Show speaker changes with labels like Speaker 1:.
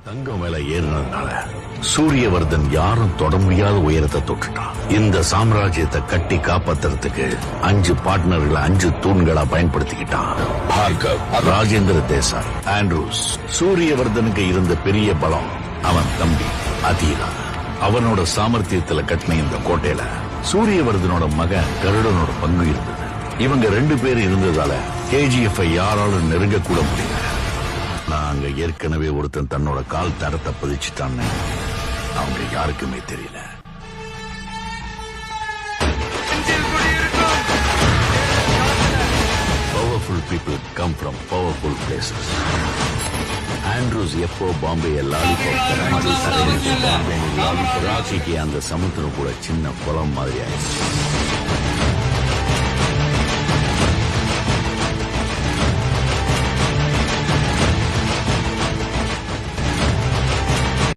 Speaker 1: தங்கம் விலை ஏறினதுனால சூரியவர்தன் யாரும் தொட முடியாத உயரத்தை தொட்டுட்டான். இந்த சாம்ராஜ்யத்தை கட்டி காப்பாத்துறதுக்கு 5 பார்ட்னர்களை 5 தூண்களா பயன்படுத்திக்கிட்டான். பார்கவ், ராஜேந்திர தேசாய், ஆண்ட்ரூஸ். சூரியவர்தனுக்கு இருந்த பெரிய பலம் அவன் தம்பி அதீரா. அவனோட சாமர்த்தியத்துல கட்டின இந்த கோட்டையில சூரியவர்தனோட மகன் கருடனோட பங்கு இருந்தது. இவங்க 2 பேர் இருந்ததால கேஜிஎஃப் யாராலும் நெருங்க கூட முடியல. நாங்க ஏற்கனவே ஒருத்தன் தன்னோட கால் தரத்தை பதிச்சுட்டான்னு அவங்க யாருக்குமே தெரியல. Powerful people come from powerful places. Andrews எப்போ பாம்பே லாலிபாப் ராக்கிக்கு அந்த சமுத்திரம் கூட சின்ன குளம் மாதிரி ஆயிடுச்சு.